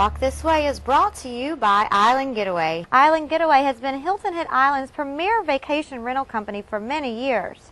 Walk This Way is brought to you by Island Getaway. Island Getaway has been Hilton Head Island's premier vacation rental company for many years.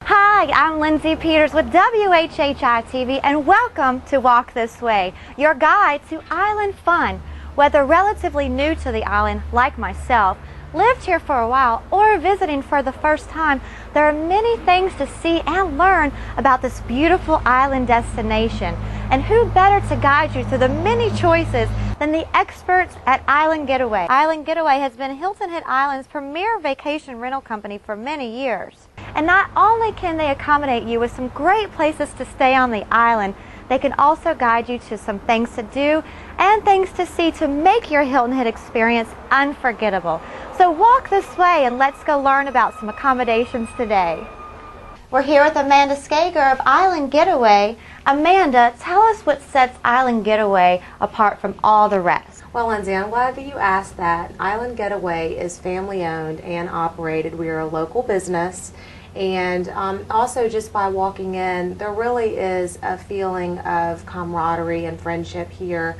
Hi, I'm Lindsay Peters with WHHI TV, and welcome to Walk This Way, your guide to island fun. Whether relatively new to the island, like myself, lived here for a while, or visiting for the first time, there are many things to see and learn about this beautiful island destination. And who better to guide you through the many choices than the experts at Island Getaway. Island Getaway has been Hilton Head Island's premier vacation rental company for many years. And not only can they accommodate you with some great places to stay on the island, they can also guide you to some things to do and things to see to make your Hilton Head experience unforgettable. So walk this way and let's go learn about some accommodations today. We're here with Amanda Skager of Island Getaway. Amanda, tell us what sets Island Getaway apart from all the rest. Well, Lindsay, I'm glad that you asked that. Island Getaway is family owned and operated. We are a local business. And also just by walking in, there really is a feeling of camaraderie and friendship here.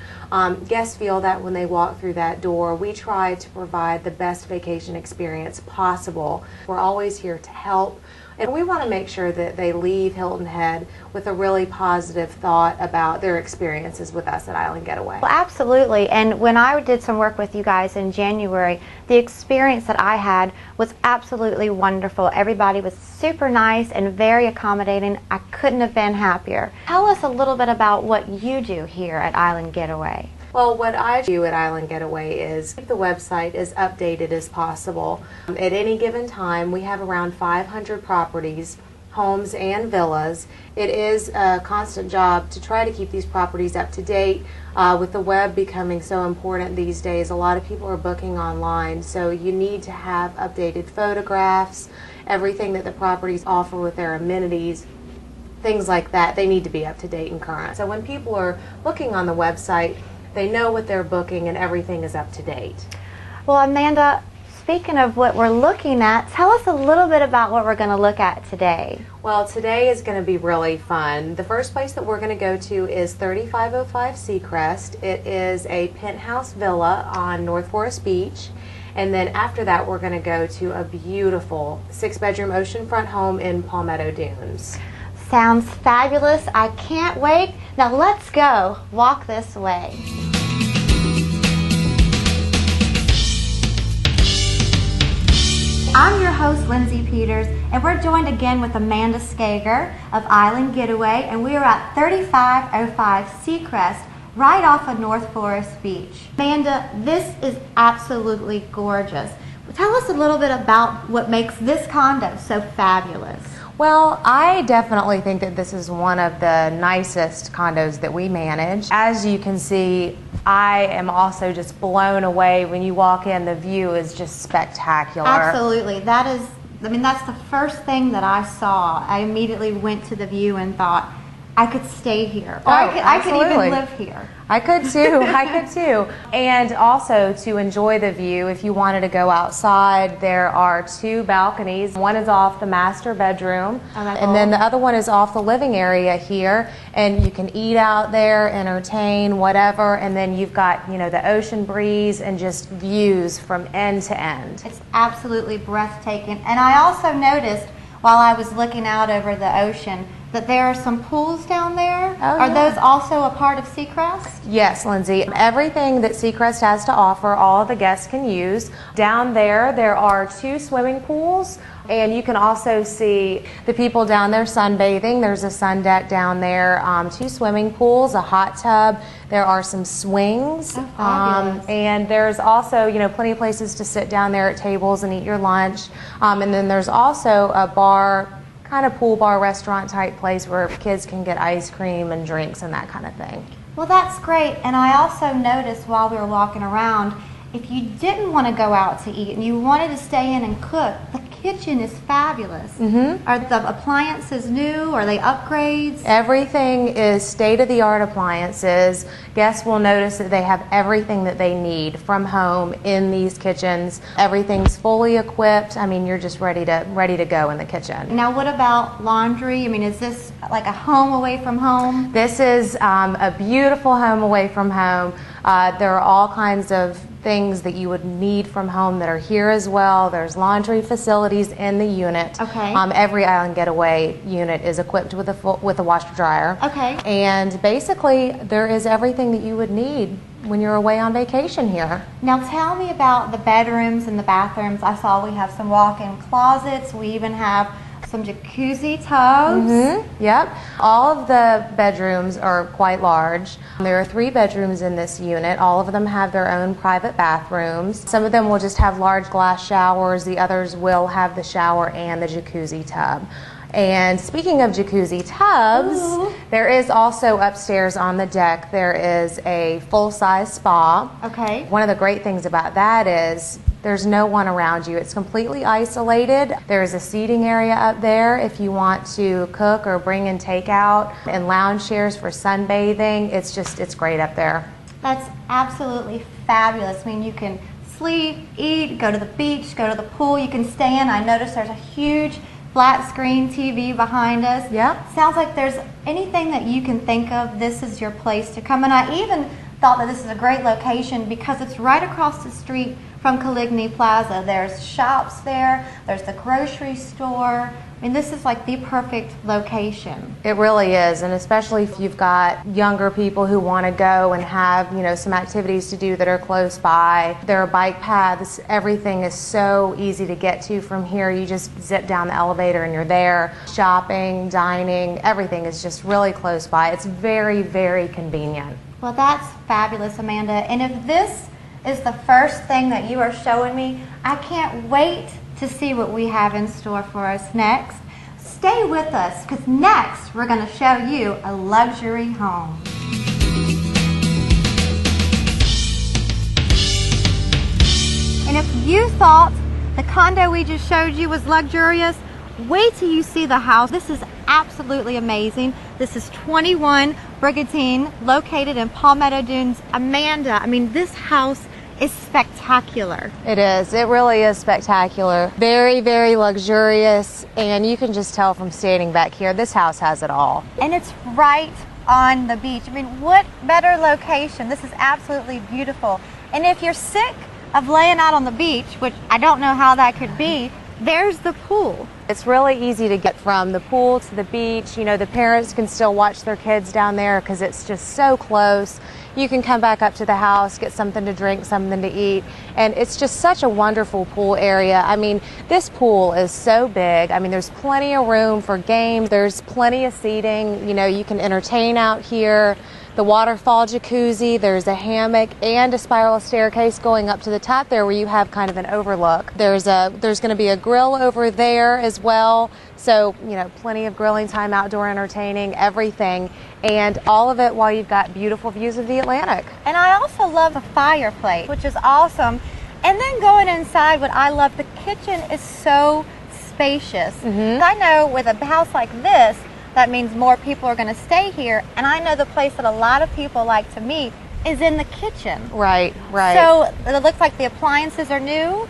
Guests feel that when they walk through that door. We try to provide the best vacation experience possible. We're always here to help. And we want to make sure that they leave Hilton Head with a really positive thought about their experiences with us at Island Getaway. Well, absolutely. And when I did some work with you guys in January, the experience that I had was absolutely wonderful. Everybody was super nice and very accommodating. I couldn't have been happier. Tell us a little bit about what you do here at Island Getaway. Well, what I do at Island Getaway is keep the website as updated as possible. At any given time, we have around 500 properties, homes and villas. It is a constant job to try to keep these properties up to date. With the web becoming so important these days, a lot of people are booking online, so you need to have updated photographs, everything that the properties offer with their amenities, things like that. They need to be up to date and current. So when people are booking on the website, they know what they're booking and everything is up to date. Well, Amanda, speaking of what we're looking at, tell us a little bit about what we're going to look at today. Well, today is going to be really fun. The first place that we're going to go to is 3505 Seacrest. It is a penthouse villa on North Forest Beach. And then after that, we're going to go to a beautiful 6-bedroom oceanfront home in Palmetto Dunes. Sounds fabulous. I can't wait. Now let's go walk this way. I'm your host, Lindsay Peters, and we're joined again with Amanda Skager of Island Getaway, and we are at 3505 Seacrest, right off of North Forest Beach. Amanda, this is absolutely gorgeous. Tell us a little bit about what makes this condo so fabulous. Well, I definitely think that this is one of the nicest condos that we manage. As you can see, I am also just blown away when you walk in. The view is just spectacular. Absolutely. That's the first thing that I saw. I immediately went to the view and thought, I could stay here. Or I could even live here. I could too. I could too. And also to enjoy the view, if you wanted to go outside, there are 2 balconies. One is off the master bedroom, and then the other one is off the living area here. And you can eat out there, entertain, whatever. And then you've got, the ocean breeze and just views from end to end. It's absolutely breathtaking. And I also noticed while I was looking out over the ocean that there are some pools down there. Oh, are yeah. those also a part of Seacrest? Yes, Lindsay. Everything that Seacrest has to offer, all the guests can use. Down there are 2 swimming pools, and you can also see the people down there sunbathing. There's a sun deck down there, 2 swimming pools, a hot tub. There are some swings, and there's also, plenty of places to sit down there at tables and eat your lunch. And then there's also a bar, kind of pool bar restaurant type place where kids can get ice cream and drinks and that kind of thing. Well, that's great. And I also noticed while we were walking around, if you didn't want to go out to eat and you wanted to stay in and cook, the kitchen is fabulous. Are the appliances new? Are they upgrades? Everything is state-of-the-art appliances. Guests will notice that they have everything that they need from home in these kitchens. Everything's fully equipped. I mean, you're just ready to go in the kitchen. Now, what about laundry? I mean, is this like a home away from home? This is a beautiful home away from home. There are all kinds of things that you would need from home that are here as well. There's laundry facilities in the unit. Okay. Every Island Getaway unit is equipped with a washer dryer. Okay. And basically, there is everything that you would need when you're away on vacation here. Now tell me about the bedrooms and the bathrooms. I saw we have some walk-in closets. We even have some jacuzzi tubs. Yep. All of the bedrooms are quite large. There are 3 bedrooms in this unit. All of them have their own private bathrooms. Some of them will just have large glass showers. The others will have the shower and the jacuzzi tub. And speaking of jacuzzi tubs, there is also upstairs on the deck, there is a full-size spa. Okay. One of the great things about that is there's no one around you. It's completely isolated. There's a seating area up there if you want to cook or bring in takeout, and lounge chairs for sunbathing. It's great up there. That's absolutely fabulous. I mean, you can sleep, eat, go to the beach, go to the pool. You can stay in. I noticed there's a huge flat screen TV behind us. Yep. Sounds like there's anything that you can think of, this is your place to come. And I even thought that this is a great location because it's right across the street from Caligny Plaza. There's shops there, there's the grocery store. I mean, this is like the perfect location. It really is, and especially if you've got younger people who want to go and have, some activities to do that are close by. There are bike paths. Everything is so easy to get to from here. You just zip down the elevator and you're there. Shopping, dining, everything is just really close by. It's very, very convenient. Well, that's fabulous, Amanda. And if this is the first thing that you are showing me, I can't wait to see what we have in store for us next. Stay with us, because next we're going to show you a luxury home. And if you thought the condo we just showed you was luxurious, wait till you see the house. This is absolutely amazing. This is 21 Brigantine, located in Palmetto Dunes. Amanda, I mean, this house is spectacular. It is. It really is spectacular. Very, very luxurious, and you can just tell from standing back here, this house has it all. And it's right on the beach. I mean, what better location? This is absolutely beautiful. And if you're sick of laying out on the beach, which I don't know how that could be, there's the pool. It's really easy to get from the pool to the beach. The parents can still watch their kids down there because it's just so close. You can come back up to the house, get something to drink, something to eat, and it's just such a wonderful pool area. I mean, this pool is so big. I mean, there's plenty of room for games. There's plenty of seating. You can entertain out here. The waterfall jacuzzi, there's a hammock and a spiral staircase going up to the top there where you have kind of an overlook. There's going to be a grill over there as well. So, plenty of grilling time, outdoor entertaining, everything. And all of it while you've got beautiful views of the Atlantic. And I also love the fireplace, which is awesome. And then going inside, what I love, the kitchen is so spacious. I know with a house like this, that means more people are going to stay here. And I know the place that a lot of people like to meet is in the kitchen. Right, right. So it looks like the appliances are new.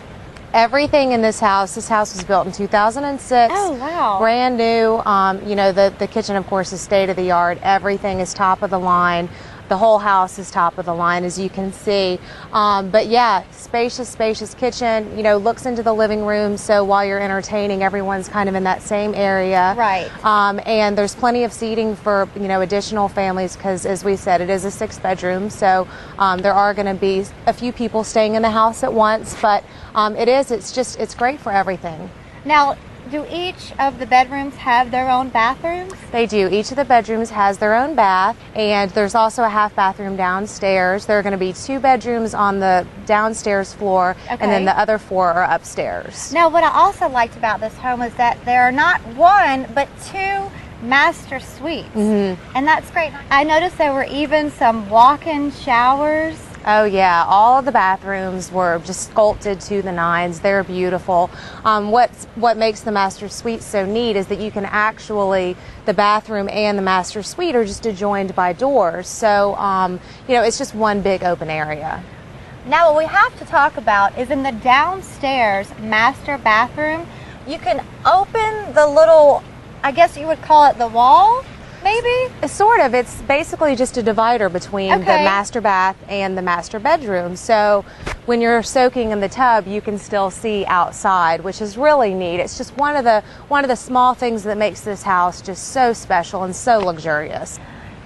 Everything in this house was built in 2006. Oh, wow. Brand new. The kitchen, of course, is state of the art. Everything is top of the line. The whole house is top of the line, as you can see. But yeah, spacious kitchen, looks into the living room. So while you're entertaining, everyone's kind of in that same area. Right. And there's plenty of seating for, additional families because, as we said, it is a 6-bedroom. So there are going to be a few people staying in the house at once. But it's great for everything. Now, do each of the bedrooms have their own bathrooms? They do. Each of the bedrooms has their own bath, and there's also a half bathroom downstairs. There are going to be 2 bedrooms on the downstairs floor, and then the other 4 are upstairs. Now, what I also liked about this home is that there are not 1, but 2 master suites, and that's great. I noticed there were even some walk-in showers. Oh yeah, all of the bathrooms were just sculpted to the nines. They're beautiful. What makes the master suite so neat is that you can actually, the bathroom and the master suite are just adjoined by doors. So, you know, it's just one big open area. Now what we have to talk about is in the downstairs master bathroom, you can open the little, I guess you would call it the wall, maybe? Sort of. It's basically just a divider between the master bath and the master bedroom. So when you're soaking in the tub, you can still see outside, which is really neat. It's just one of the small things that makes this house just so special and so luxurious.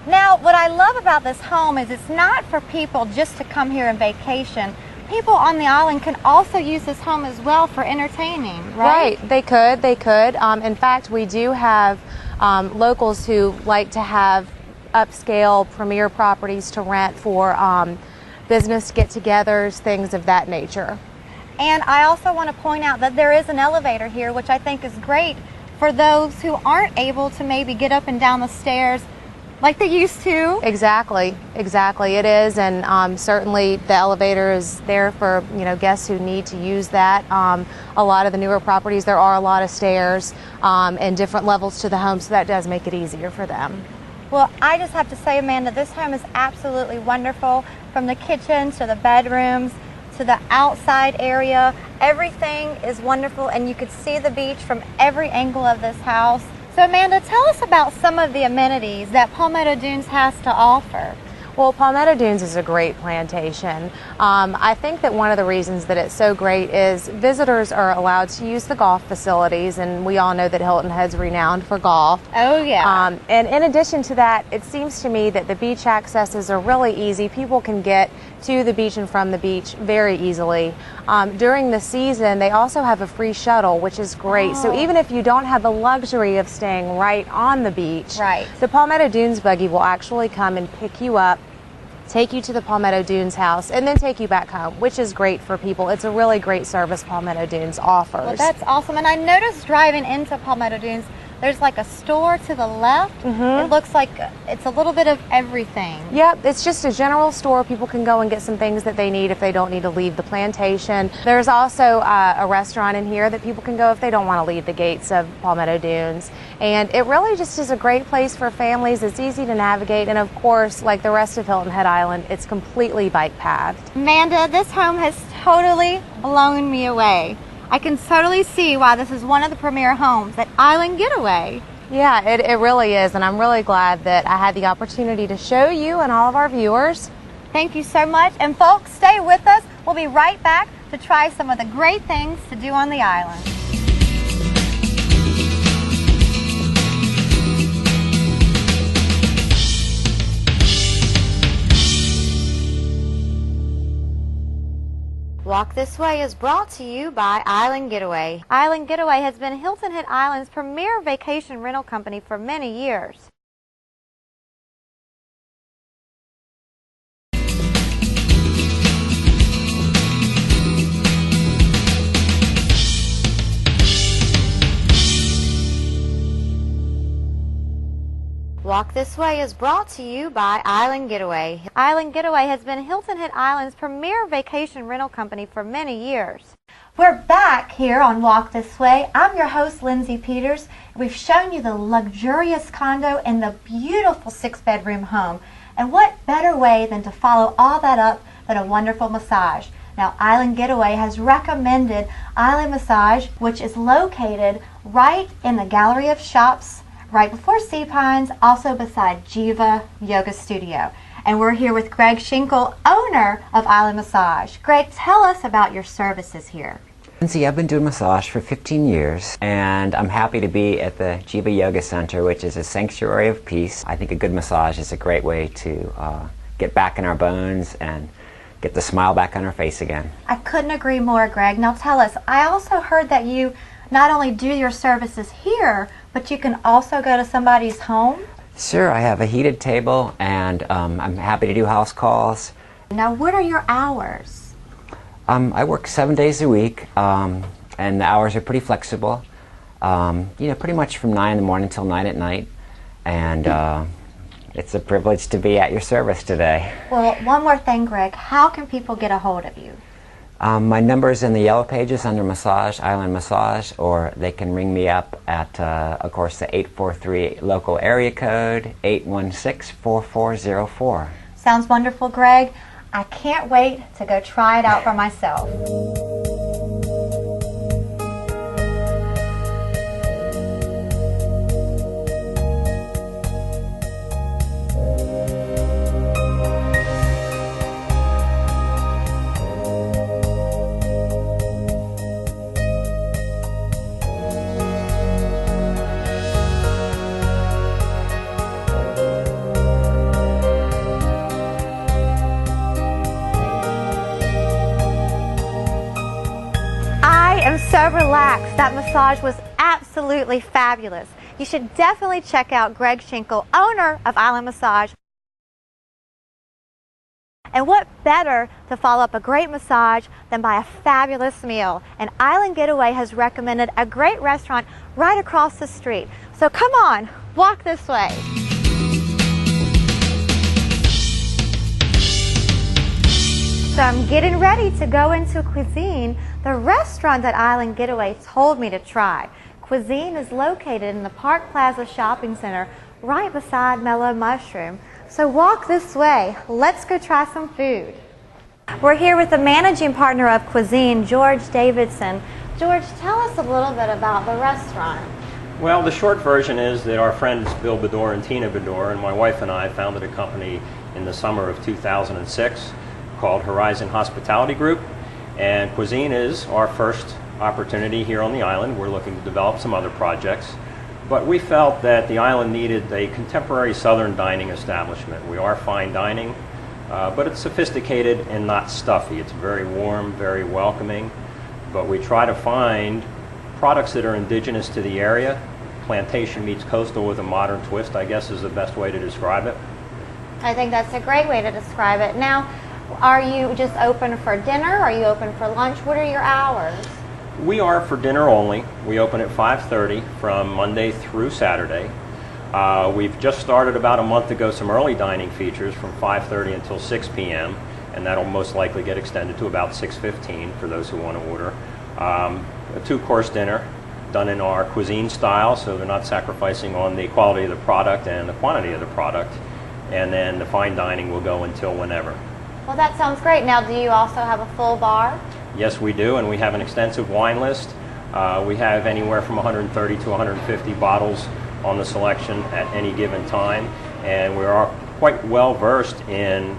Now, what I love about this home is it's not for people just to come here and vacation. People on the island can also use this home as well for entertaining, right? Right, they could. In fact, we do have locals who like to have upscale premier properties to rent for business get-togethers, things of that nature. And I also want to point out that there is an elevator here, which I think is great for those who aren't able to maybe get up and down the stairs like they used to. Exactly it is, and certainly the elevator is there for, you know, guests who need to use that. A lot of the newer properties, there are a lot of stairs and different levels to the home, so that does make it easier for them. Well, I just have to say, Amanda, this home is absolutely wonderful. From the kitchen to the bedrooms to the outside area, everything is wonderful, and you could see the beach from every angle of this house. So Amanda, tell us about some of the amenities that Palmetto Dunes has to offer. Well, Palmetto Dunes is a great plantation. I think that one of the reasons that it's so great is visitors are allowed to use the golf facilities, and we all know that Hilton Head's renowned for golf. Oh yeah. And in addition to that, it seems to me that the beach accesses are really easy. People can get to the beach and from the beach very easily. During the season, they also have a free shuttle, which is great. So even if you don't have the luxury of staying right on the beach, the Palmetto Dunes buggy will actually come and pick you up, take you to the Palmetto Dunes house, and then take you back home, which is great for people. It's a really great service Palmetto Dunes offers. Well, that's awesome. And I noticed driving into Palmetto Dunes, there's like a store to the left. It looks like it's a little bit of everything. Yep, it's just a general store. People can go and get some things that they need if they don't need to leave the plantation. There's also a restaurant in here that people can go if they don't want to leave the gates of Palmetto Dunes. And it really just is a great place for families. It's easy to navigate, and of course, like the rest of Hilton Head Island, it's completely bike pathed. Amanda, this home has totally blown me away. I can totally see why this is one of the premier homes at Island Getaway. Yeah, it really is, and I'm really glad that I had the opportunity to show you and all of our viewers. Thank you so much, and folks, stay with us. We'll be right back to try some of the great things to do on the island. Walk This Way is brought to you by Island Getaway. Island Getaway has been Hilton Head Island's premier vacation rental company for many years. Walk This Way is brought to you by Island Getaway. Island Getaway has been Hilton Head Island's premier vacation rental company for many years. We're back here on Walk This Way. I'm your host, Lindsay Peters. We've shown you the luxurious condo and the beautiful 6-bedroom home. And what better way than to follow all that up than a wonderful massage. Now, Island Getaway has recommended Island Massage, which is located right in the Gallery of Shops, right before Sea Pines, also beside Jiva Yoga Studio. And we're here with Greg Schinkel, owner of Island Massage. Greg, tell us about your services here. Lindsay, I've been doing massage for 15 years, and I'm happy to be at the Jiva Yoga Center, which is a sanctuary of peace. I think a good massage is a great way to get back in our bones and get the smile back on our face again. I couldn't agree more, Greg. Now tell us, I also heard that you not only do your services here, but you can also go to somebody's home? Sure, I have a heated table, and I'm happy to do house calls. Now, what are your hours? I work 7 days a week, and the hours are pretty flexible. You know, pretty much from 9 in the morning till 9 at night. And It's a privilege to be at your service today. Well, one more thing, Greg. How can people get a hold of you? My number is in the yellow pages under Massage, Island Massage, or they can ring me up at, of course, the 843 local area code, 816-4404. Sounds wonderful, Greg. I can't wait to go try it out for myself. I'm so relaxed. That massage was absolutely fabulous. You should definitely check out Greg Schenkel, owner of Island Massage. And what better to follow up a great massage than by a fabulous meal? And Island Getaway has recommended a great restaurant right across the street. So come on, walk this way. So I'm getting ready to go into Cuisine, the restaurant that Island Getaway told me to try. Cuisine is located in the Park Plaza Shopping Center right beside Mellow Mushroom. So walk this way. Let's go try some food. We're here with the managing partner of Cuisine, George Davidson. George, tell us a little bit about the restaurant. Well, the short version is that our friends Bill Bedore and Tina Bedore and my wife and I founded a company in the summer of 2006 called Horizon Hospitality Group, and Cuisine is our first opportunity here on the island. We're looking to develop some other projects, but we felt that the island needed a contemporary southern dining establishment. We are fine dining, but it's sophisticated and not stuffy. It's very warm, very welcoming, but we try to find products that are indigenous to the area. Plantation meets coastal with a modern twist, I guess, is the best way to describe it. I think that's a great way to describe it. Now, are you just open for dinner? Are you open for lunch? What are your hours? We are for dinner only. We open at 5:30 from Monday through Saturday. We've just started about a month ago some early dining features from 5:30 until 6 p.m. and that'll most likely get extended to about 6:15 for those who want to order. A two-course dinner done in our Cuisine style, so they're not sacrificing on the quality of the product and the quantity of the product. And then the fine dining will go until whenever. Well, that sounds great. Now, do you also have a full bar? Yes, we do, and we have an extensive wine list. We have anywhere from 130 to 150 bottles on the selection at any given time, and we are quite well versed in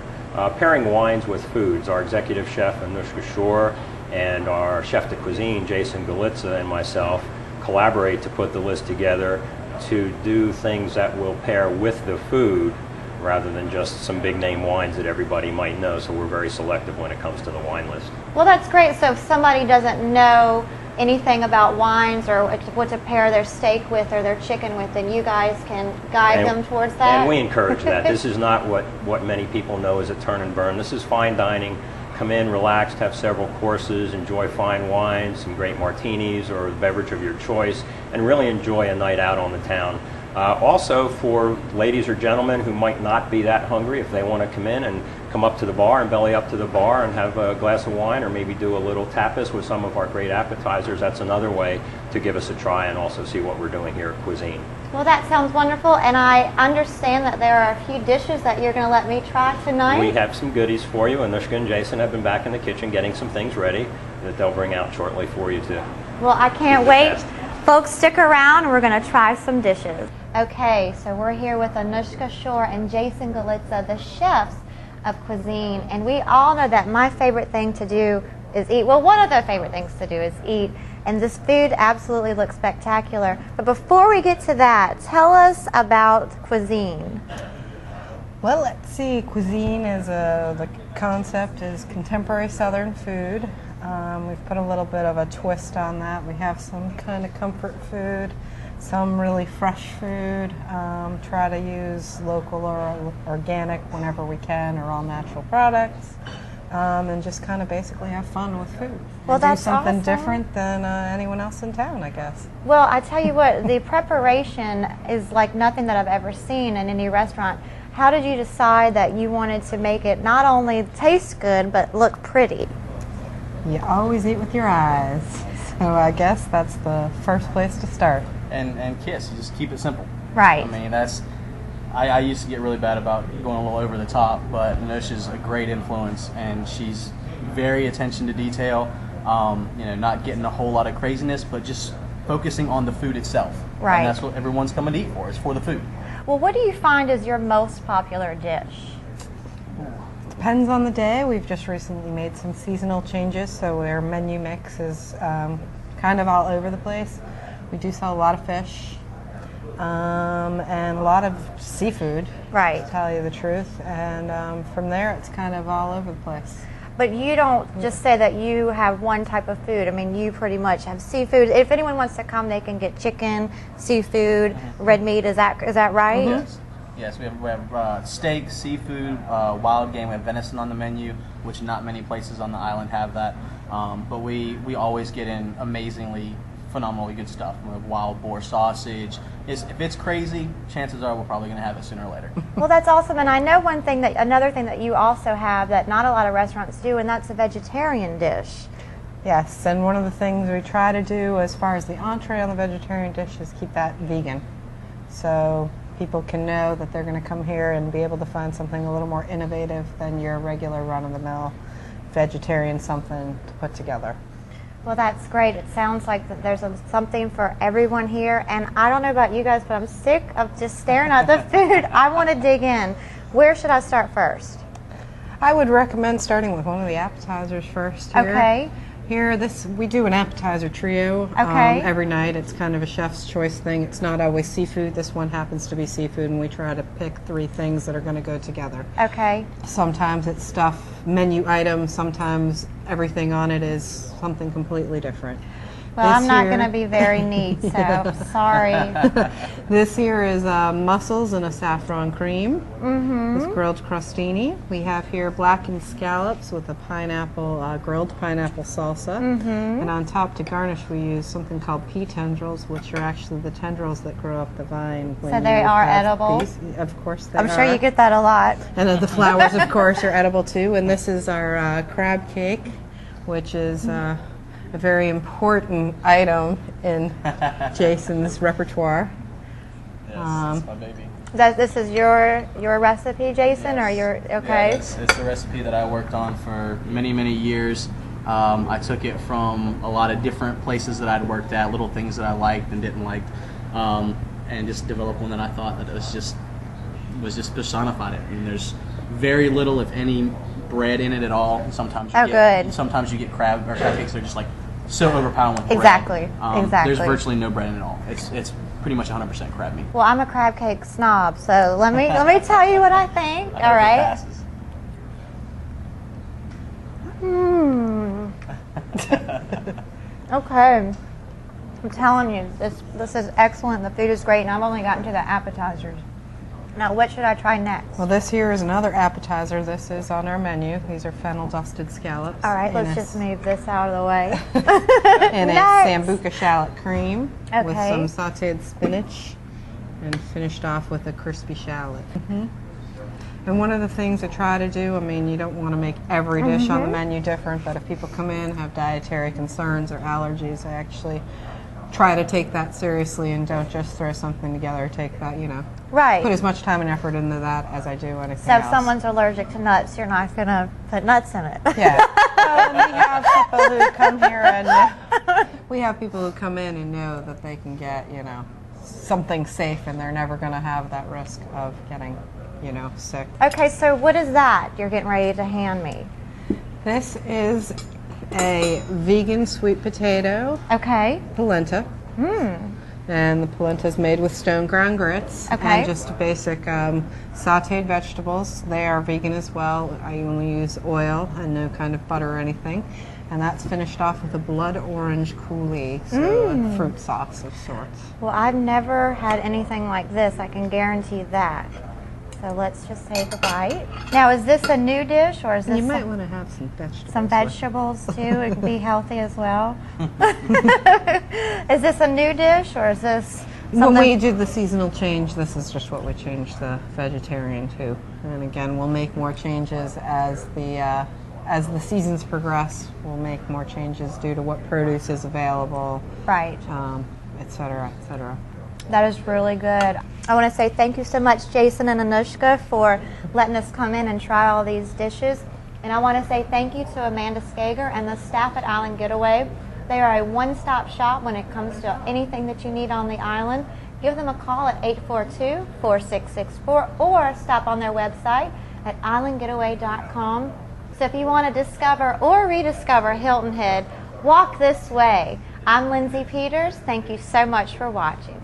pairing wines with foods. Our executive chef, Anushka Shore, and our chef de cuisine, Jason Galitza, and myself collaborate to put the list together to do things that will pair with the food rather than just some big name wines that everybody might know. So we're very selective when it comes to the wine list. Well, that's great. So if somebody doesn't know anything about wines or what to pair their steak with or their chicken with, then you guys can guide them towards that? And we encourage that. This is not what many people know as a turn and burn. This is fine dining. Come in, relaxed, have several courses, enjoy fine wines, some great martinis or a beverage of your choice, and really enjoy a night out on the town. Also, for ladies or gentlemen who might not be that hungry, if they want to come in and come up to the bar and belly up to the bar and have a glass of wine or maybe do a little tapas with some of our great appetizers, that's another way to give us a try and also see what we're doing here at Cuisine. Well, that sounds wonderful, and I understand that there are a few dishes that you're going to let me try tonight. We have some goodies for you, and Anushka and Jason have been back in the kitchen getting some things ready that they'll bring out shortly for you too. Well, I can't wait. Folks, stick around and we're going to try some dishes. Okay, so we're here with Anushka Shore and Jason Galitza, the chefs of Cuisine, and we all know that my favorite thing to do is eat. Well, one of their favorite things to do is eat, and this food absolutely looks spectacular. But before we get to that, tell us about Cuisine. Well, let's see. Cuisine is the concept is contemporary Southern food. We've put a little bit of a twist on that. We have some kind of comfort food, some really fresh food. Try to use local or organic whenever we can, or all natural products, and just kind of basically have fun with food. Well, and that's do something awesome. different than anyone else in town, I guess. Well, I tell you what, the preparation is like nothing that I've ever seen in any restaurant. How did you decide that you wanted to make it not only taste good, but look pretty? You always eat with your eyes. So I guess that's the first place to start. And kiss, you just keep it simple. Right. I mean, I used to get really bad about going a little over the top, but Nenosha's a great influence, and she's very attention to detail, not getting a whole lot of craziness, but just focusing on the food itself. Right. And that's what everyone's coming to eat for, is for the food. Well, what do you find is your most popular dish? Depends on the day. We've just recently made some seasonal changes, so our menu mix is kind of all over the place. We do sell a lot of fish and a lot of seafood, Right. to tell you the truth. And from there, it's kind of all over the place. But you don't just say that you have one type of food. I mean, you pretty much have seafood. If anyone wants to come, they can get chicken, seafood, red meat. Is that right? Yes, we have steak, seafood, wild game. We have venison on the menu, which not many places on the island have that. But we always get in amazingly, phenomenally good stuff. We have wild boar sausage. If it's crazy, chances are we're probably going to have it sooner or later. Well, that's awesome. And I know another thing that you also have that not a lot of restaurants do, and that's a vegetarian dish. Yes, and one of the things we try to do as far as the entree on the vegetarian dish is keep that vegan. So people can know that they're going to come here and be able to find something a little more innovative than your regular run-of-the-mill vegetarian something to put together. Well, that's great. It sounds like that there's something for everyone here. And I don't know about you guys, but I'm sick of just staring at the food. I want to dig in. Where should I start first? I would recommend starting with one of the appetizers first here. Okay. Here, we do an appetizer trio Okay. every night. It's kind of a chef's choice thing. It's not always seafood. This one happens to be seafood, and we try to pick 3 things that are going to go together. Okay. Sometimes it's stuff, menu items. Sometimes everything on it is something completely different. Well, I'm not going to be very neat, so sorry. This here is mussels and a saffron cream with grilled crostini. We have here blackened scallops with a grilled pineapple salsa. And on top to garnish, we use something called pea tendrils, which are actually the tendrils that grow up the vine. So they are edible? Of course they are. I'm sure you get that a lot. And the flowers, of course, are edible too. And this is our crab cake, which is a very important item in Jason's repertoire. Yes, that's my baby. This is your recipe, Jason, Yes. or your okay? Yeah, it's a recipe that I worked on for many, many years. I took it from a lot of different places that I'd worked at, little things that I liked and didn't like, and just developed one that I thought that was just personified it. And there's very little, if any, bread in it at all. Sometimes you get crab cakes that are just like so overpowering with bread. Exactly. There's virtually no bread in it at all. It's pretty much 100% crab meat. Well, I'm a crab cake snob, so let me tell you what I think. I All right. passes. Okay. I'm telling you, this is excellent. The food is great, and I've only gotten to the appetizers. Now, what should I try next? Well, this here is another appetizer. This is on our menu. These are fennel dusted scallops. All right, let's just move this out of the way. And a sambuca shallot cream with Okay. some sauteed spinach and finished off with a crispy shallot. And one of the things I try to do, I mean, you don't want to make every dish on the menu different, but if people come in, have dietary concerns or allergies, I actually try to take that seriously and don't just throw something together. Take that, Right. put as much time and effort into that as I do anything So if else. someone's allergic to nuts, you're not going to put nuts in it. Yeah. Well, and we have people who come here and we have people who come in and know that they can get, something safe, and they're never going to have that risk of getting, sick. Okay, so what is that you're getting ready to hand me? This is a vegan sweet potato Okay. polenta. And the polenta is made with stone ground grits Okay. and just basic sauteed vegetables. They are vegan as well. I only use oil and no kind of butter or anything. And that's finished off with a blood orange coulis, so a fruit sauce of sorts. Well, I've never had anything like this. I can guarantee that. So let's just take a bite. Now, is this a new dish, or is this You might want to have some vegetables. some vegetables too? It can be healthy as well. Is this a new dish, or is this When we do the seasonal change, this is just what we changed the vegetarian to. And again, we'll make more changes as the seasons progress. We'll make more changes due to what produce is available, Right. et cetera, et cetera. That is really good. I want to say thank you so much, Jason and Anushka, for letting us come in and try all these dishes. And I want to say thank you to Amanda Skager and the staff at Island Getaway. They are a one-stop shop when it comes to anything that you need on the island. Give them a call at 842-4664 or stop on their website at islandgetaway.com. So if you want to discover or rediscover Hilton Head, walk this way. I'm Lindsay Peters. Thank you so much for watching.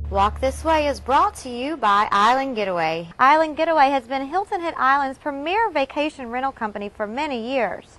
Walk This Way is brought to you by Island Getaway. Island Getaway has been Hilton Head Island's premier vacation rental company for many years.